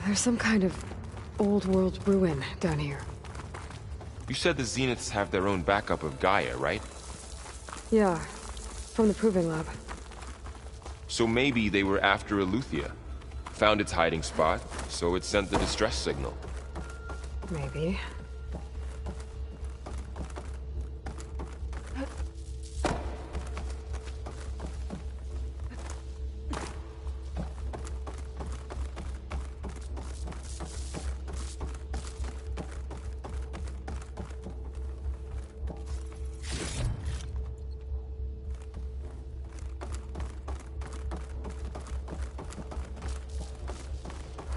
There's some kind of old world ruin down here. You said the Zeniths have their own backup of Gaia, right? Yeah, from the Proving Lab. So maybe they were after Eleuthia. Found its hiding spot, so it sent the distress signal. Maybe.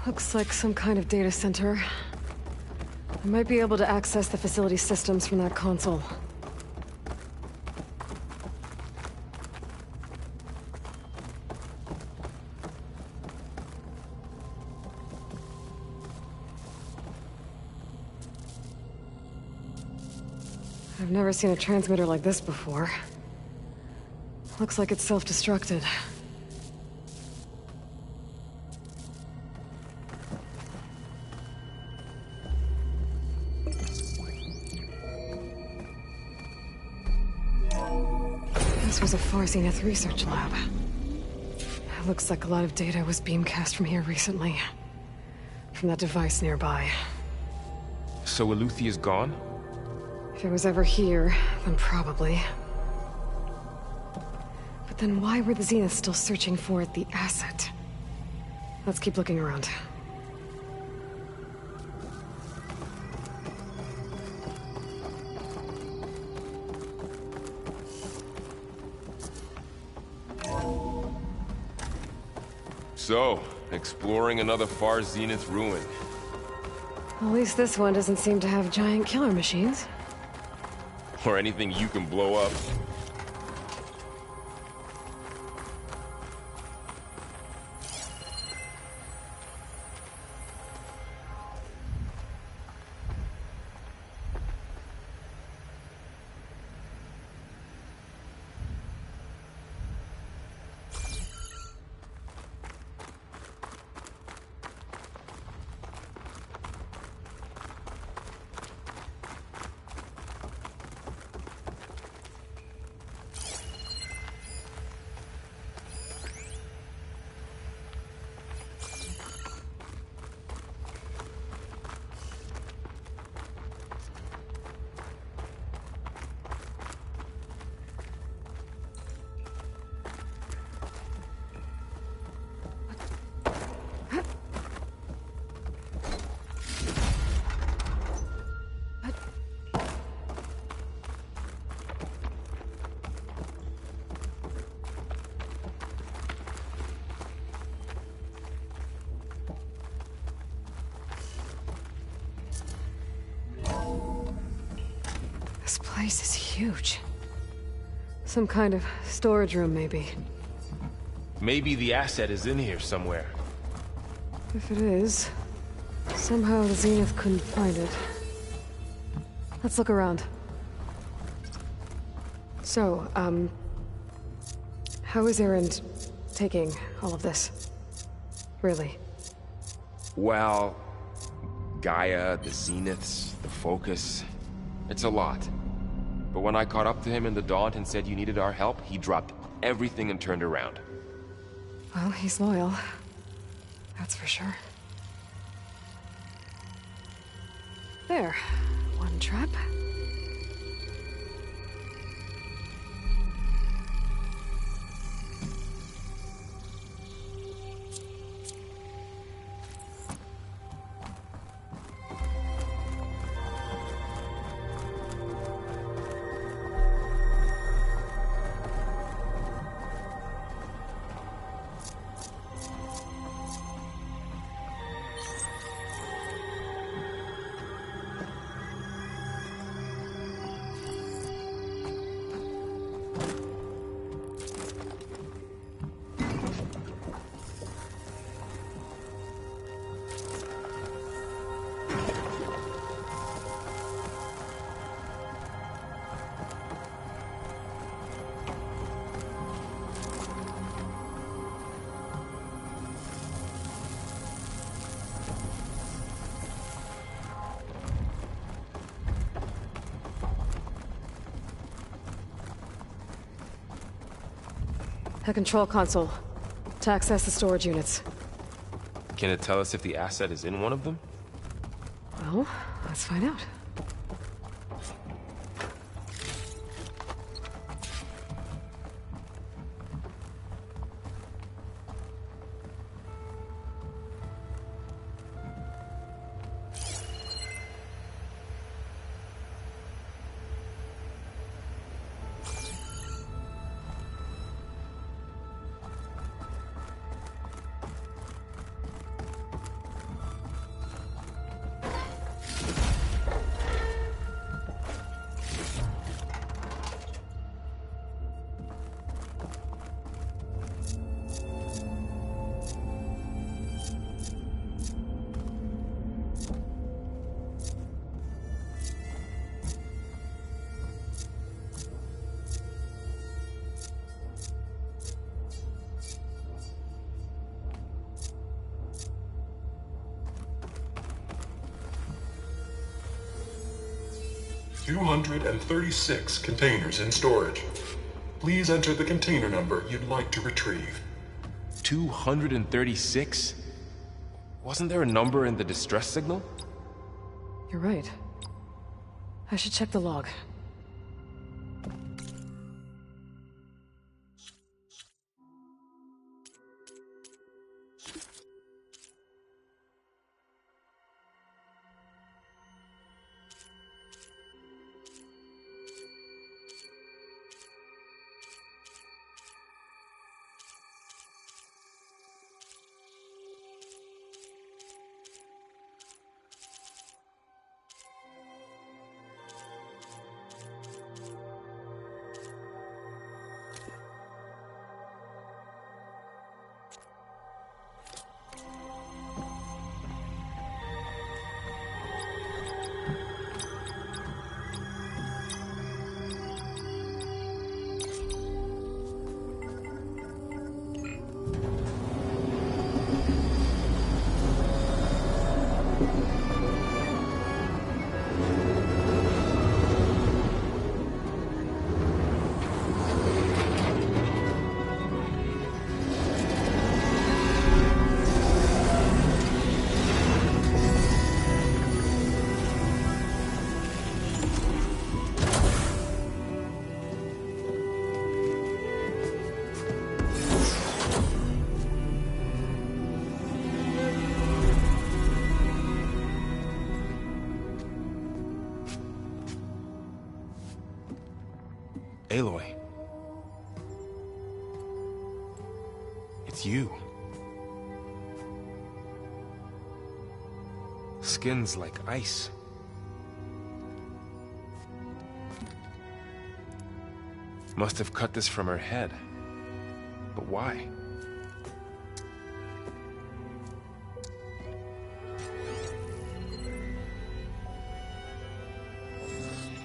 Looks like some kind of data center. I might be able to access the facility systems from that console. I've never seen a transmitter like this before. Looks like it's self-destructed. This was a Far Zenith research lab. It looks like a lot of data was beamcast from here recently. From that device nearby. So Eleuthia's gone? If it was ever here, then probably. But then why were the Zeniths still searching for the asset? Let's keep looking around. So, exploring another Far Zenith ruin. At least this one doesn't seem to have giant killer machines. Or anything you can blow up. This place is huge. Some kind of storage room, maybe. Maybe the asset is in here somewhere. If it is, somehow the Zenith couldn't find it. Let's look around. So, how is Erend taking all of this? Really? Well, Gaia, the Zeniths, the Focus. It's a lot. But when I caught up to him in the Daunt and said you needed our help, he dropped everything and turned around. Well, he's loyal. That's for sure. There. One trap. A control console. To access the storage units. Can it tell us if the asset is in one of them? Well, let's find out. $236 containers in storage. Please enter the container number you'd like to retrieve. 236? Wasn't there a number in the distress signal? You're right. I should check the log. Aloy. It's you. Skin's like ice. Must have cut this from her head. But why?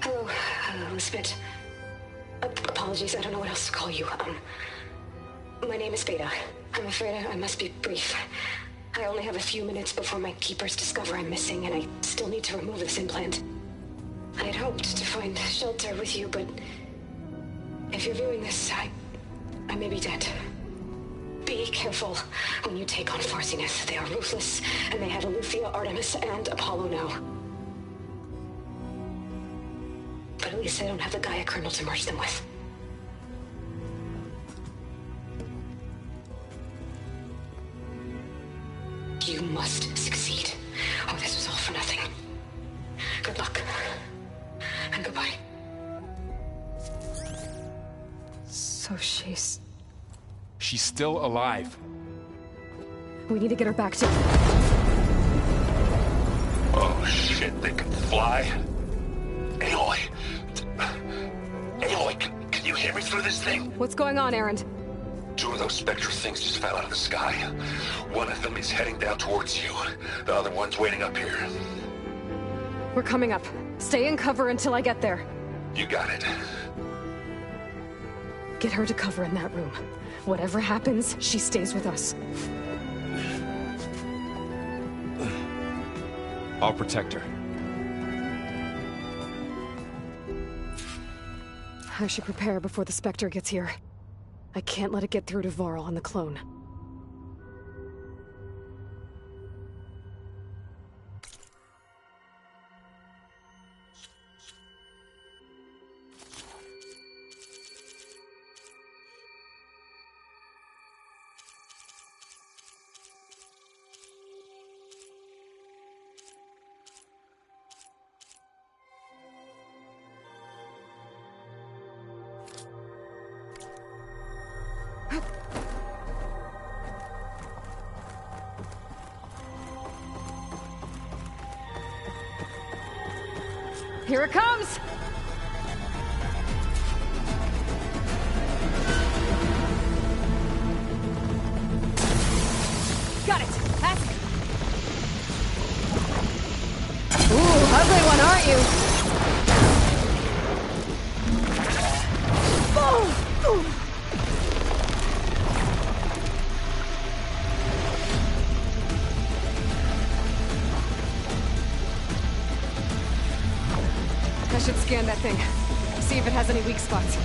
Hello, Elizabeth. Apologies, I don't know what else to call you. My name is Beta. I'm afraid I must be brief. I only have a few minutes before my keepers discover I'm missing, and I still need to remove this implant. I had hoped to find shelter with you, but if you're viewing this, I may be dead. Be careful when you take on Farsiness. They are ruthless, and they have Eleuthia, Artemis, and Apollo now. But at least I don't have the Gaia kernel to merge them with. You must succeed, or this was all for nothing. Good luck. And goodbye. So she's still alive. We need to get her back to... Oh shit, they can fly? Aloy! Aloy, can you hear me through this thing? What's going on, Erend? Two of those spectral things just fell out of the sky. One of them is heading down towards you. The other one's waiting up here. We're coming up. Stay in cover until I get there. You got it. Get her to cover in that room. Whatever happens, she stays with us. I'll protect her. I should prepare before the Spectre gets here. I can't let it get through to Varl and the clone. Here it comes! Got it! That's it! Ooh, ugly one, aren't you? Oh! I should scan that thing. See if it has any weak spots.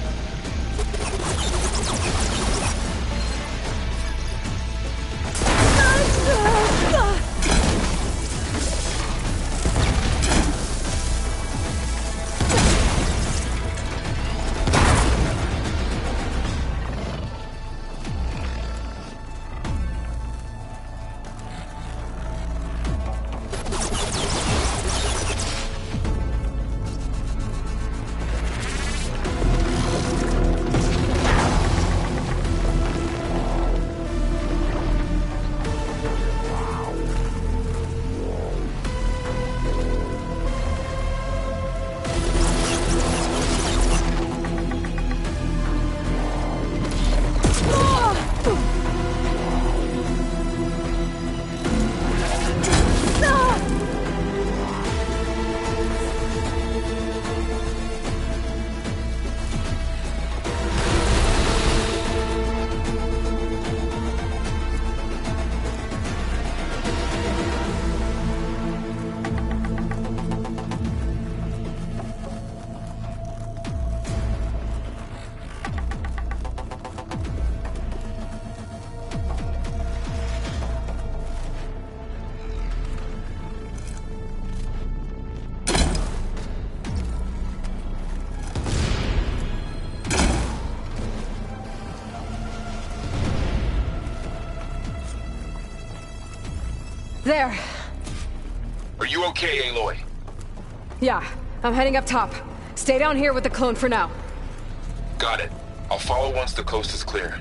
There. Are you okay, Aloy? Yeah, I'm heading up top. Stay down here with the clone for now. Got it. I'll follow once the coast is clear.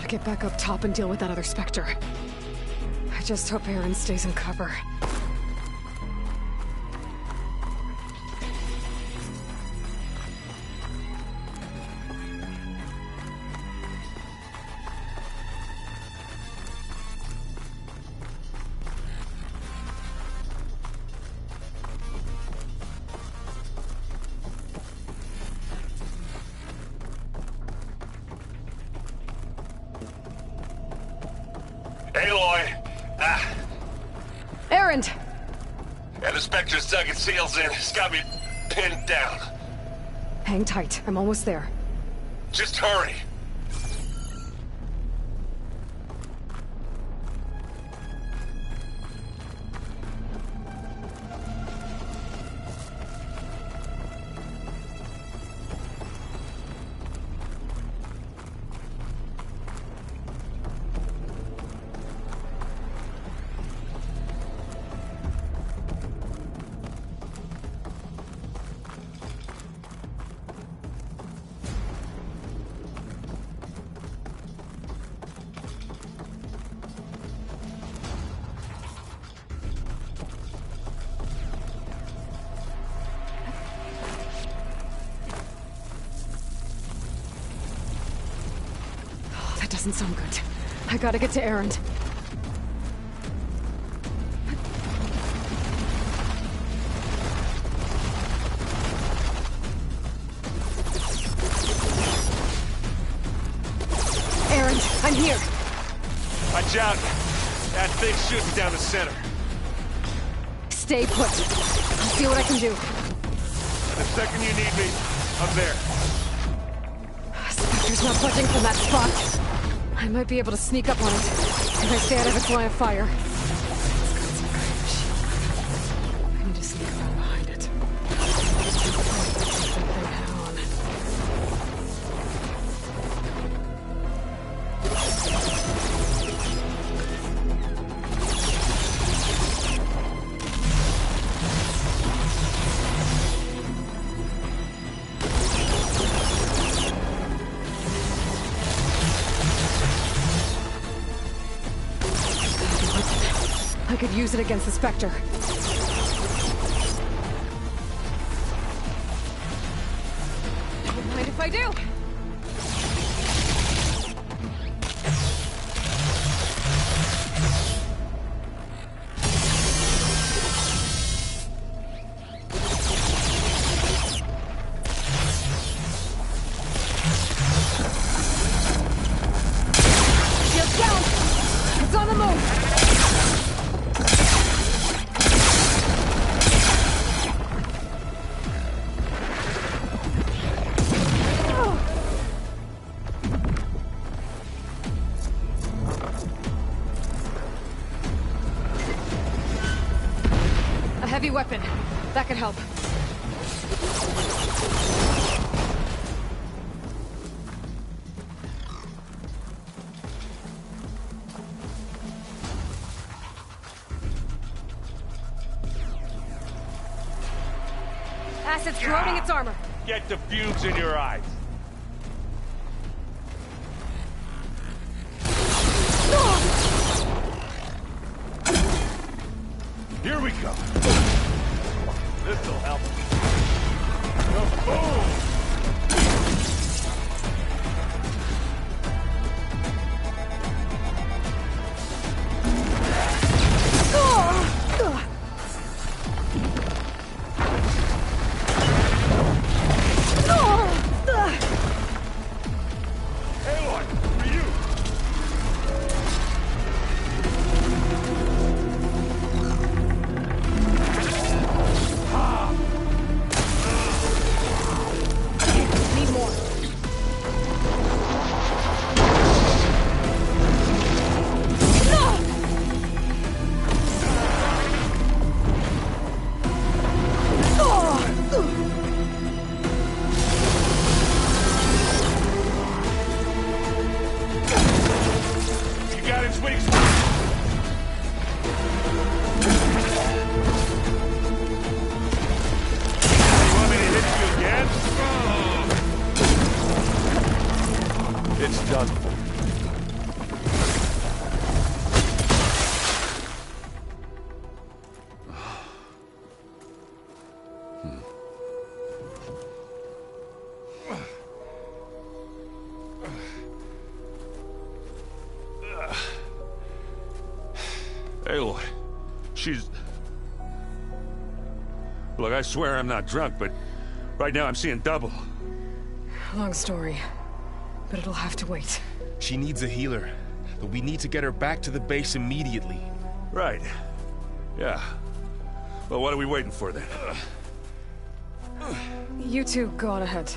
Get back up top and deal with that other Spectre. I just hope Aaron stays in cover. Aloy! Erend! And the Spectre's dug its heels in. It's got me pinned down. Hang tight. I'm almost there. Just hurry. doesn't sound good. I gotta get to Erend. Erend, I'm here. Watch out! That thing's shooting down the center. Stay put. I'll see what I can do. The second you need me, I'm there. Spectre's not budging from that spot. I might be able to sneak up on it if I stay out of its line of fire. It's got some kind of shield. I need to sneak around behind it. Take that thing head on. I could use it against the Spectre. Don't mind if I do. Shield down! It's on the move! Heavy weapon. That could help. Acid's corroding its armor. Get the fumes in your eyes. Here we go. This'll help. Boom! Aloy, for you! Need more. You got its weak spot. You want me to hit you again? It's done for. Aloy, she's... Look, I swear I'm not drunk, but right now I'm seeing double. Long story, but it'll have to wait. She needs a healer, but we need to get her back to the base immediately. Right. Yeah. Well, what are we waiting for then? You two go on ahead.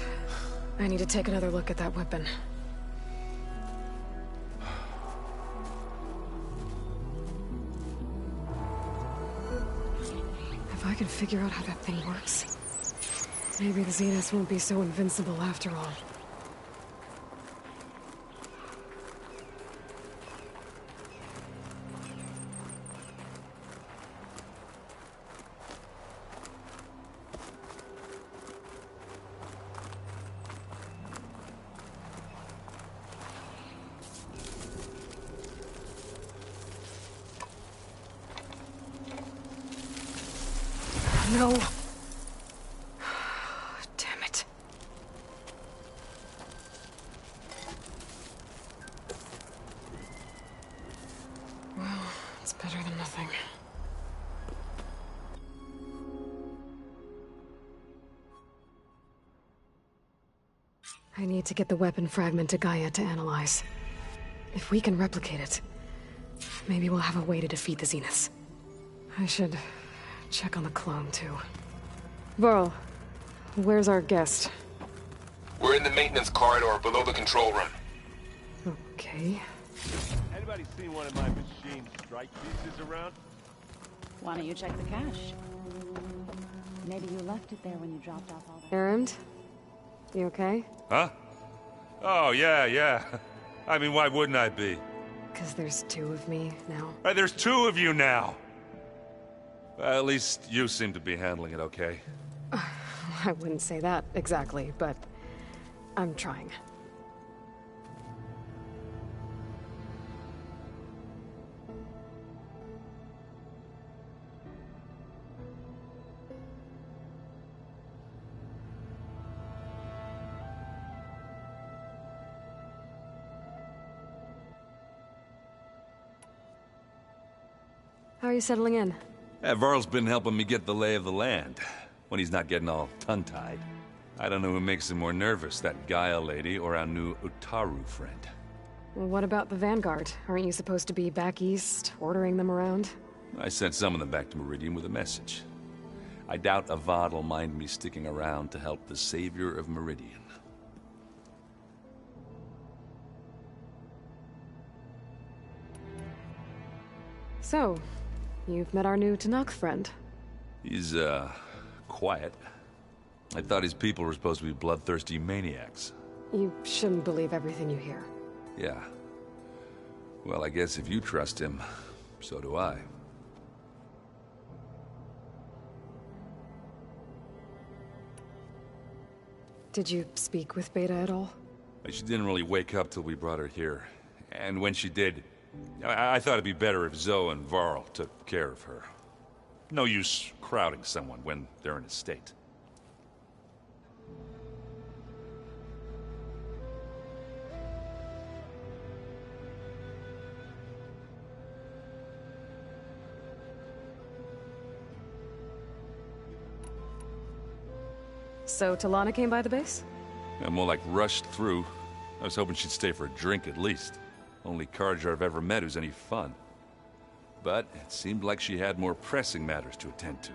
I need to take another look at that weapon. If I can figure out how that thing works, maybe the Zeniths won't be so invincible after all. No. Damn it. I need to get the weapon fragment to Gaia to analyze. If we can replicate it, maybe we'll have a way to defeat the Zeniths. I should check on the clone, too. Varl, where's our guest? We're in the maintenance corridor below the control room. Okay. Anybody seen one of my machine strike pieces around? Why don't you check the cache? Maybe you left it there when you dropped off all that. Errand? You okay? Huh? Oh, yeah. I mean, why wouldn't I be? Because there's two of me now. Right, there's two of you now! Well, at least you seem to be handling it okay. I wouldn't say that exactly, but I'm trying. How are you settling in? Varl's been helping me get the lay of the land, when he's not getting all tongue-tied. I don't know who makes him more nervous, that Gaia lady or our new Utaru friend. Well, what about the Vanguard? Aren't you supposed to be back east, ordering them around? I sent some of them back to Meridian with a message. I doubt Avad will mind me sticking around to help the savior of Meridian. So, you've met our new Tenakth friend. He's, quiet. I thought his people were supposed to be bloodthirsty maniacs. You shouldn't believe everything you hear. Yeah. Well, I guess if you trust him, so do I. Did you speak with Beta at all? She didn't really wake up till we brought her here. And when she did, I thought it'd be better if Zoe and Varl took care of her. No use crowding someone when they're in a state. So Talana came by the base? More like rushed through. I was hoping she'd stay for a drink at least. Only Carja I've ever met who's any fun. But it seemed like she had more pressing matters to attend to.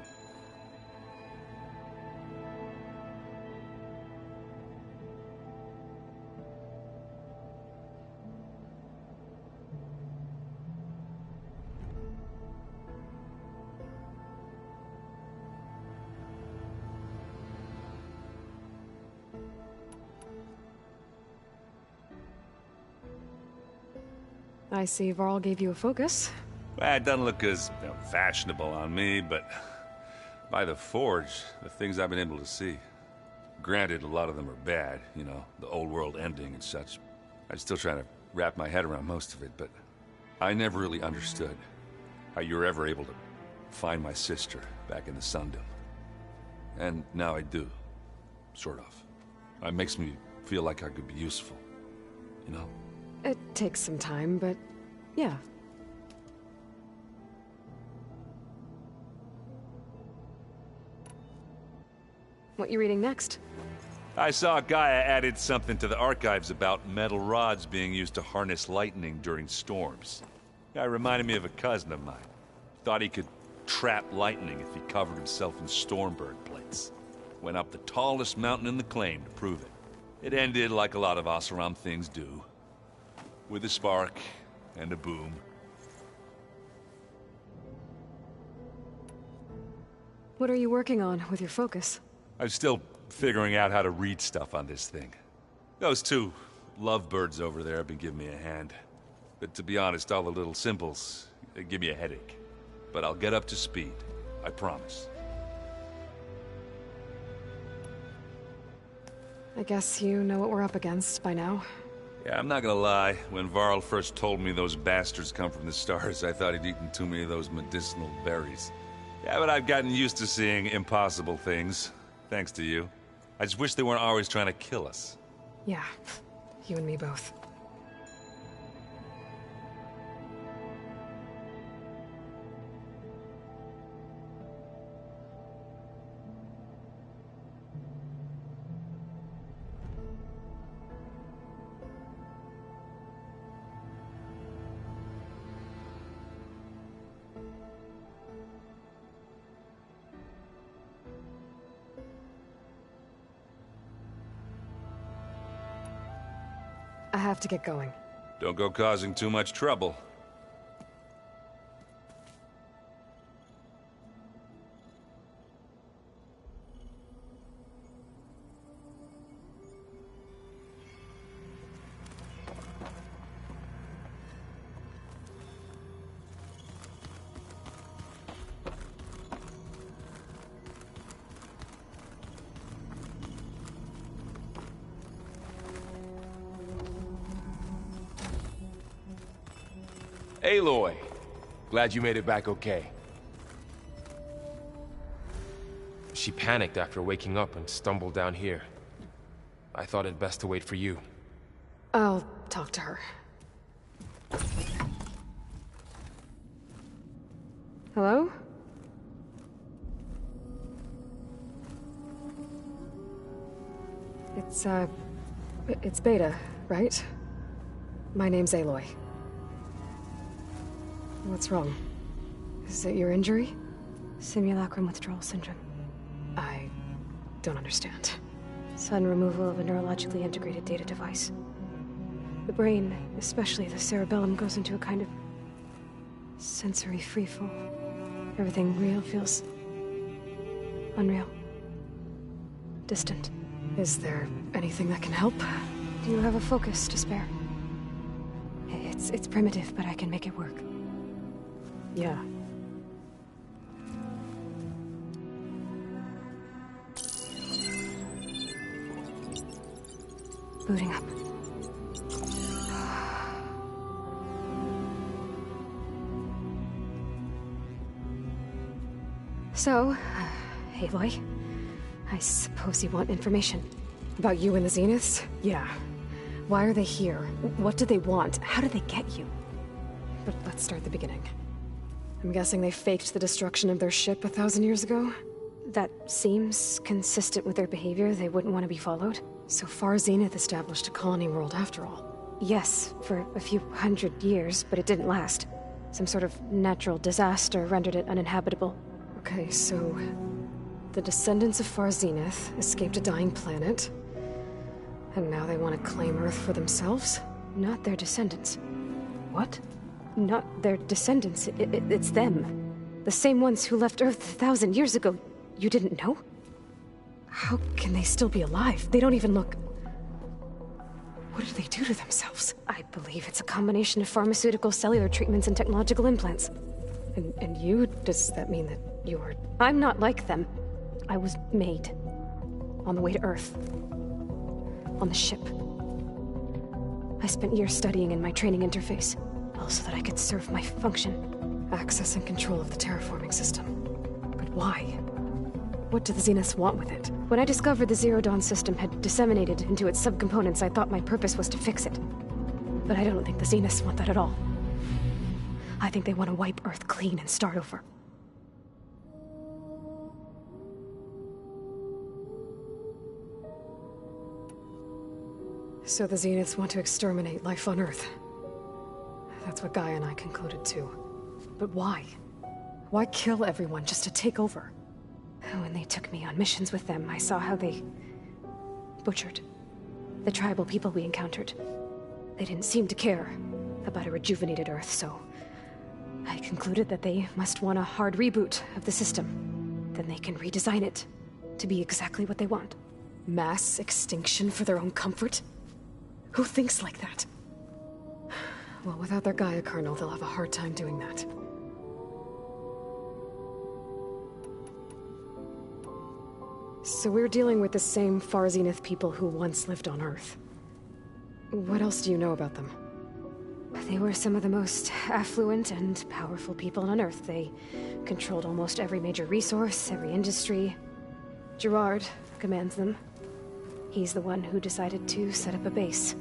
I see Varl gave you a focus. Well, it doesn't look as fashionable on me, but by the Forge, the things I've been able to see. Granted, a lot of them are bad, you know, the old world ending and such. I'm still trying to wrap my head around most of it, but I never really understood how you were ever able to find my sister back in the Sundom. And now I do, sort of. It makes me feel like I could be useful, you know? It takes some time, but yeah. What you reading next? I saw Gaia added something to the archives about metal rods being used to harness lightning during storms. Guy reminded me of a cousin of mine. Thought he could trap lightning if he covered himself in Stormbird plates. Went up the tallest mountain in the claim to prove it. It ended like a lot of Oseram things do. With a spark and a boom. What are you working on with your focus? I'm still figuring out how to read stuff on this thing. Those two lovebirds over there have been giving me a hand. But to be honest, all the little symbols, they give me a headache. But I'll get up to speed, I promise. I guess you know what we're up against by now. Yeah, I'm not gonna lie. When Varl first told me those bastards come from the stars, I thought he'd eaten too many of those medicinal berries. Yeah, but I've gotten used to seeing impossible things. Thanks to you. I just wish they weren't always trying to kill us. Yeah, you and me both. I have to get going. Don't go causing too much trouble. Aloy! Glad you made it back okay. She panicked after waking up and stumbled down here. I thought it best to wait for you. I'll talk to her. Hello? It's Beta, right? My name's Aloy. What's wrong? Is it your injury? Simulacrum withdrawal syndrome. I don't understand. Sudden removal of a neurologically integrated data device. The brain, especially the cerebellum, goes into a kind of sensory freefall. Everything real feels unreal. Distant. Is there anything that can help? Do you have a focus to spare? It's primitive, but I can make it work. Yeah. Booting up. So, Aloy, I suppose you want information. About you and the Zeniths? Yeah. Why are they here? What do they want? How did they get you? But let's start at the beginning. I'm guessing they faked the destruction of their ship 1,000 years ago? That seems consistent with their behavior. They wouldn't want to be followed. So far, Zenith established a colony world after all. Yes, for a few hundred years, but it didn't last. Some sort of natural disaster rendered it uninhabitable. Okay, so... the descendants of Far Zenith escaped a dying planet, and now they want to claim Earth for themselves? Not their descendants. What? Not their descendants. It's them. The same ones who left Earth 1,000 years ago. You didn't know? How can they still be alive? They don't even look... What did they do to themselves? I believe it's a combination of pharmaceutical, cellular treatments, and technological implants. And you? Does that mean that you're... I'm not like them. I was made. On the way to Earth. On the ship. I spent years studying in my training interface. All so that I could serve my function. Access and control of the terraforming system. But why? What do the Zeniths want with it? When I discovered the Zero Dawn system had disseminated into its subcomponents, I thought my purpose was to fix it. But I don't think the Zeniths want that at all. I think they want to wipe Earth clean and start over. So the Zeniths want to exterminate life on Earth. That's what Gaia and I concluded too. But why? Why kill everyone just to take over? When they took me on missions with them, I saw how they butchered the tribal people we encountered. They didn't seem to care about a rejuvenated Earth, so I concluded that they must want a hard reboot of the system. Then they can redesign it to be exactly what they want. Mass extinction for their own comfort? Who thinks like that? Well, without their Gaia kernel, they'll have a hard time doing that. So we're dealing with the same Far Zenith people who once lived on Earth. What else do you know about them? They were some of the most affluent and powerful people on Earth. They controlled almost every major resource, every industry. Gerard commands them. He's the one who decided to set up a base.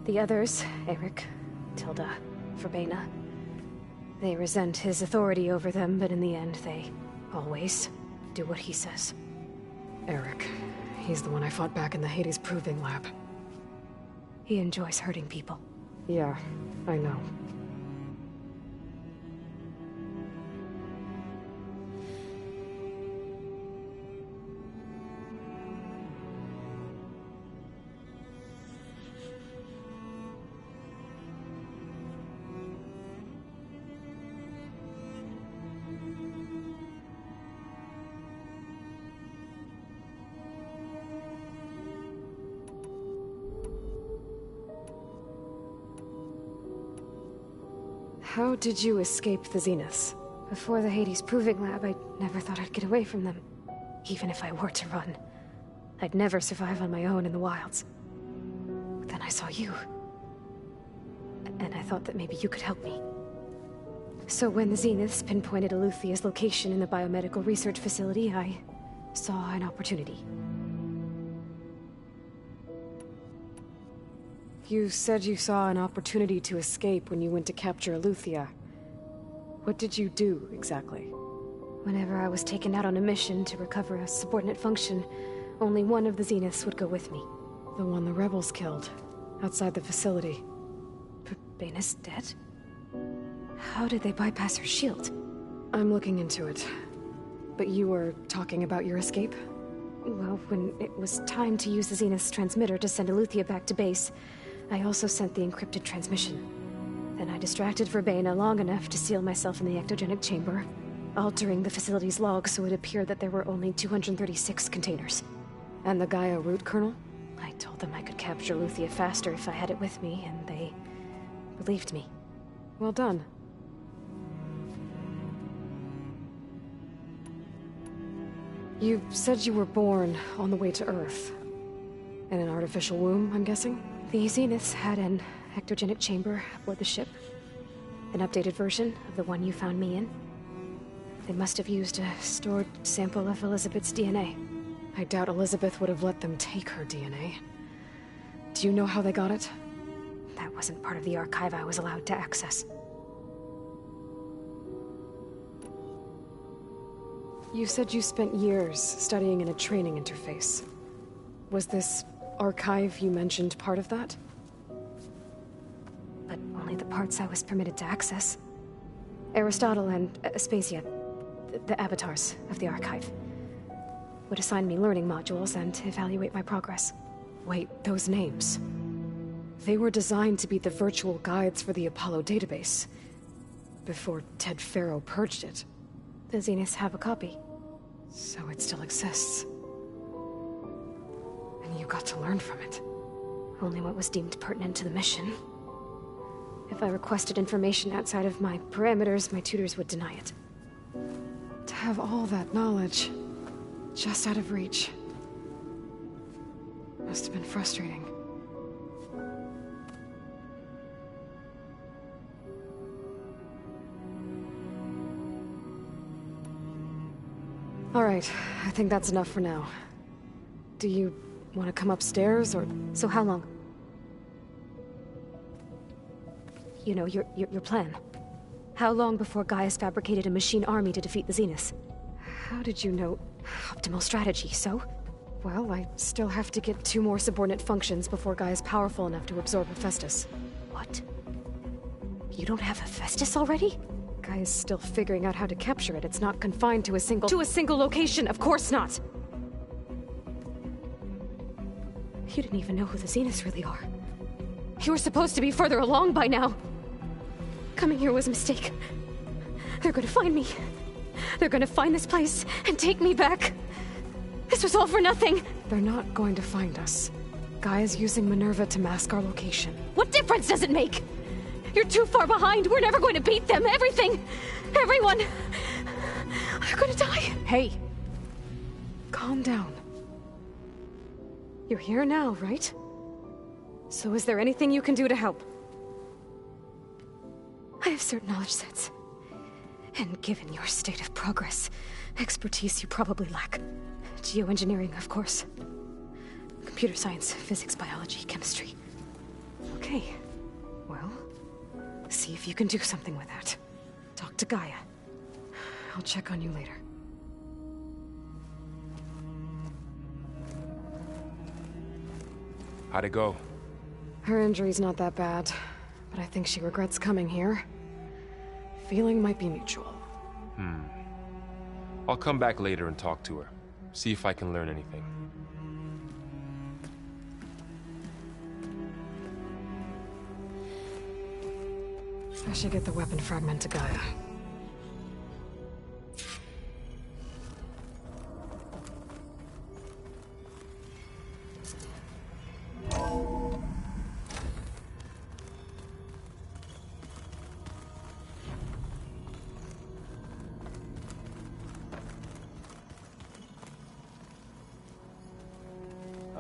The others, Eric, Tilda, Verbena, they resent his authority over them, but in the end, they always do what he says. Eric. He's the one I fought back in the Hades Proving Lab. He enjoys hurting people. Yeah, I know. How did you escape the Zeniths? Before the Hades Proving Lab, I never thought I'd get away from them. Even if I were to run. I'd never survive on my own in the wilds. But then I saw you. And I thought that maybe you could help me. So when the Zeniths pinpointed Eleuthia's location in the biomedical research facility, I saw an opportunity. You said you saw an opportunity to escape when you went to capture Eleuthia. What did you do, exactly? Whenever I was taken out on a mission to recover a subordinate function, only one of the Zeniths would go with me. The one the rebels killed, outside the facility. Baina's dead? How did they bypass her shield? I'm looking into it. But you were talking about your escape? Well, when it was time to use the Zenith's transmitter to send Eleuthia back to base, I also sent the encrypted transmission. Then I distracted Baina long enough to seal myself in the ectogenic chamber, altering the facility's log so it appeared that there were only 236 containers. And the Gaia root kernel? I told them I could capture Eleuthia faster if I had it with me, and they believed me. Well done. You said you were born on the way to Earth. In an artificial womb, I'm guessing? The Zeniths had an ectogenic chamber aboard the ship. An updated version of the one you found me in. They must have used a stored sample of Elizabeth's DNA. I doubt Elizabeth would have let them take her DNA. Do you know how they got it? That wasn't part of the archive I was allowed to access. You said you spent years studying in a training interface. Was this archive you mentioned part of that? But only the parts I was permitted to access. Aristotle and Aspasia, the avatars of the archive, would assign me learning modules and evaluate my progress. Wait, those names. They were designed to be the virtual guides for the Apollo database, before Ted Faro purged it. The Zeniths have a copy, so it still exists. And you got to learn from it. Only what was deemed pertinent to the mission. If I requested information outside of my parameters, my tutors would deny it. To have all that knowledge, just out of reach, must have been frustrating. All right, I think that's enough for now. Do you want to come upstairs, or... So how long? You know, your plan. How long before Gaius fabricated a machine army to defeat the Zeniths? How did you know? Optimal strategy, so? Well, I still have to get 2 more subordinate functions before Gaia's powerful enough to absorb Hephaestus. What? You don't have Hephaestus already? Gaia's still figuring out how to capture it. It's not confined to a single location, of course not! You didn't even know who the Zeniths really are. You were supposed to be further along by now. Coming here was a mistake. They're gonna find me. They're gonna find this place and take me back. This was all for nothing. They're not going to find us. Gaia's using Minerva to mask our location. What difference does it make? You're too far behind. We're never going to beat them. Everything, everyone, are gonna die. Hey, calm down. You're here now, right? So is there anything you can do to help? I have certain knowledge sets. And given your state of progress, expertise you probably lack. Geoengineering, of course. Computer science, physics, biology, chemistry. Okay, well, see if you can do something with that. Talk to Gaia. I'll check on you later. How'd it go? Her injury's not that bad, but I think she regrets coming here. Feeling might be mutual. I'll come back later and talk to her. See if I can learn anything. I should get the weapon fragment to Gaia.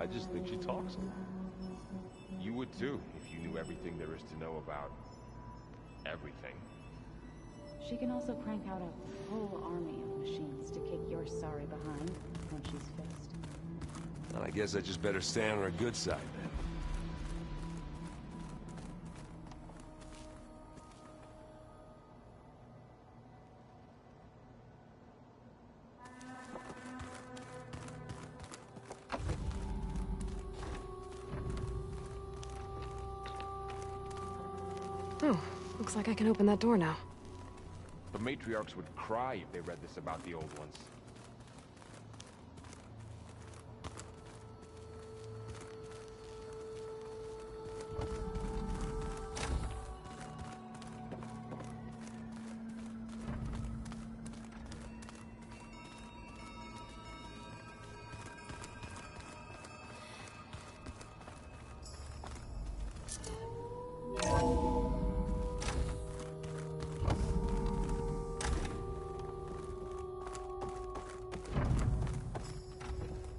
I just think she talks a lot. You would too, if you knew everything there is to know about... everything. She can also crank out a whole army of machines to kick your sorry behind when she's fixed. Well, I guess I just better stay on her good side then. Oh, looks like I can open that door now. The matriarchs would cry if they read this about the old ones.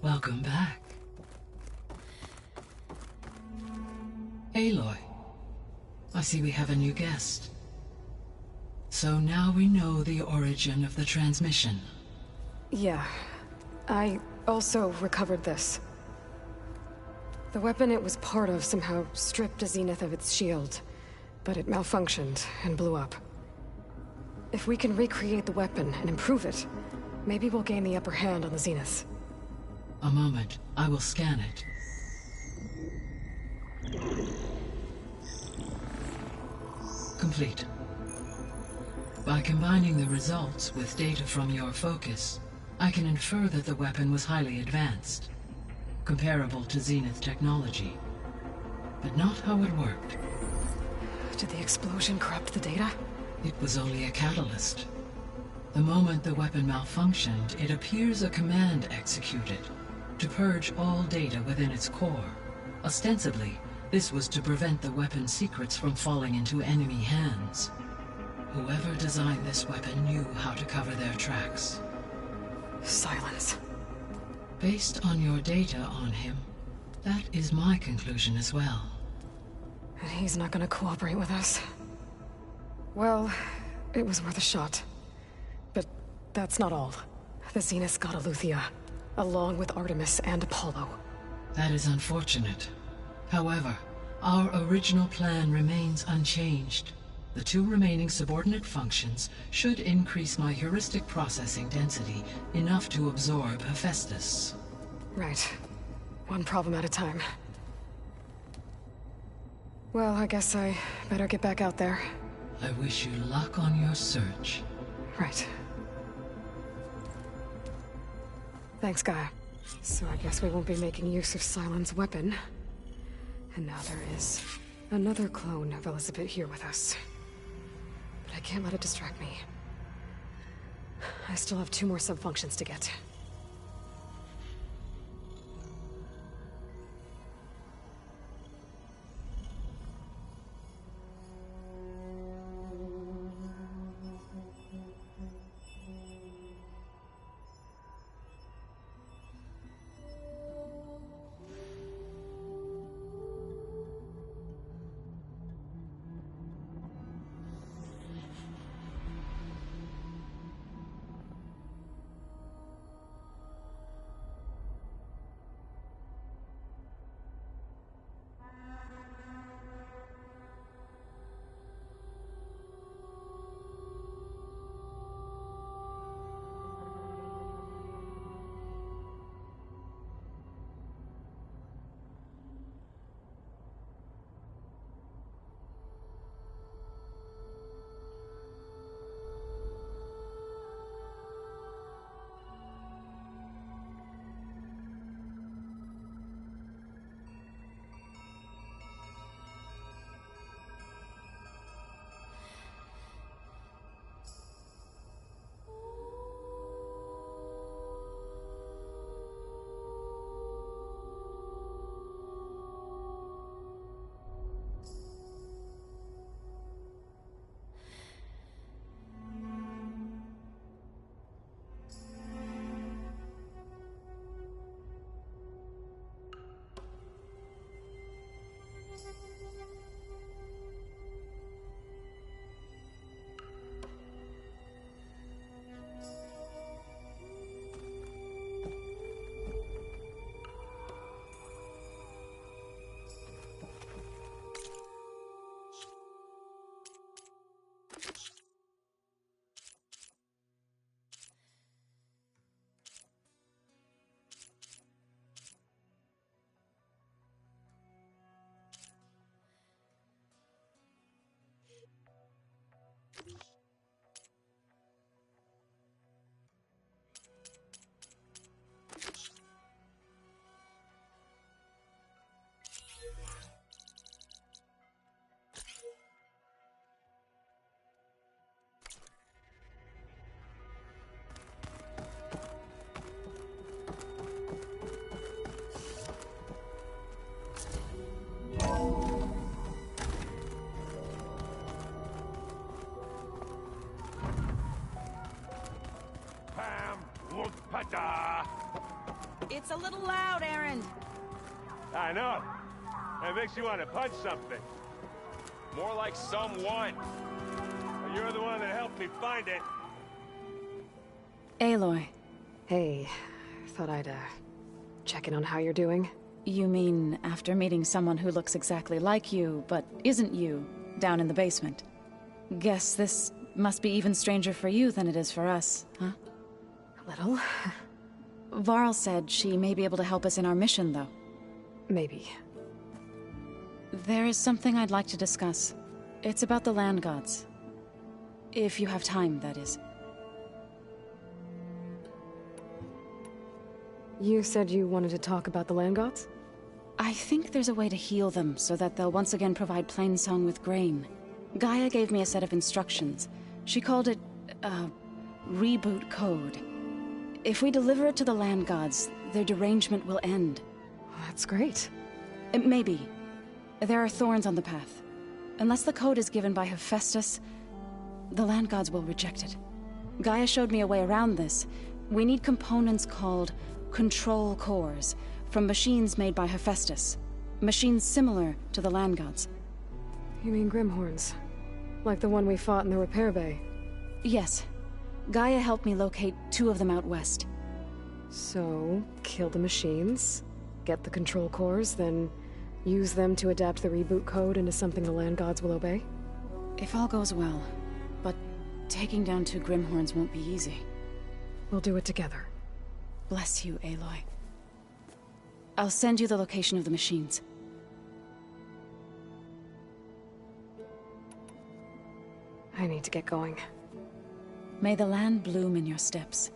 Welcome back. Aloy, I see we have a new guest. So now we know the origin of the transmission. Yeah. I also recovered this. The weapon it was part of somehow stripped a Zenith of its shield, but it malfunctioned and blew up. If we can recreate the weapon and improve it, maybe we'll gain the upper hand on the Zeniths. A moment, I will scan it. Complete. By combining the results with data from your focus, I can infer that the weapon was highly advanced, comparable to Zenith technology, but not how it worked. Did the explosion corrupt the data? It was only a catalyst. The moment the weapon malfunctioned, it appears a command executed to purge all data within its core. Ostensibly, this was to prevent the weapon's secrets from falling into enemy hands. Whoever designed this weapon knew how to cover their tracks. Silence. Based on your data on him, that is my conclusion as well. And he's not gonna cooperate with us. Well, it was worth a shot. But that's not all. The Zeniths got Eleuthia, along with Artemis and Apollo. That is unfortunate. However, our original plan remains unchanged. The two remaining subordinate functions should increase my heuristic processing density enough to absorb Hephaestus. Right. One problem at a time. Well, I guess I better get back out there. I wish you luck on your search. Right. Thanks, Gaia. So I guess we won't be making use of Sylens' weapon. And now there is another clone of Elizabeth here with us. But I can't let it distract me. I still have 2 more sub-functions to get. Pata! It's a little loud, Aaron. I know. It makes you want to punch something. More like someone. Well, you're the one that helped me find it. Aloy. Hey, thought I'd, check in on how you're doing. You mean after meeting someone who looks exactly like you, but isn't you, down in the basement? Guess this must be even stranger for you than it is for us, huh? A little. Varl said she may be able to help us in our mission, though. Maybe. There is something I'd like to discuss. It's about the land gods. If you have time, that is. You said you wanted to talk about the land gods? I think there's a way to heal them so that they'll once again provide Plainsong with grain. Gaia gave me a set of instructions. She called it, reboot code. If we deliver it to the land gods, their derangement will end. That's great. Maybe. There are thorns on the path. Unless the code is given by Hephaestus, the land gods will reject it. Gaia showed me a way around this. We need components called control cores from machines made by Hephaestus. Machines similar to the land gods. You mean Grimhorns? Like the one we fought in the repair bay? Yes. Gaia helped me locate 2 of them out west. So, kill the machines, get the control cores, then use them to adapt the reboot code into something the land gods will obey? If all goes well. But taking down 2 Grimhorns won't be easy. We'll do it together. Bless you, Aloy. I'll send you the location of the machines. I need to get going. May the land bloom in your steps.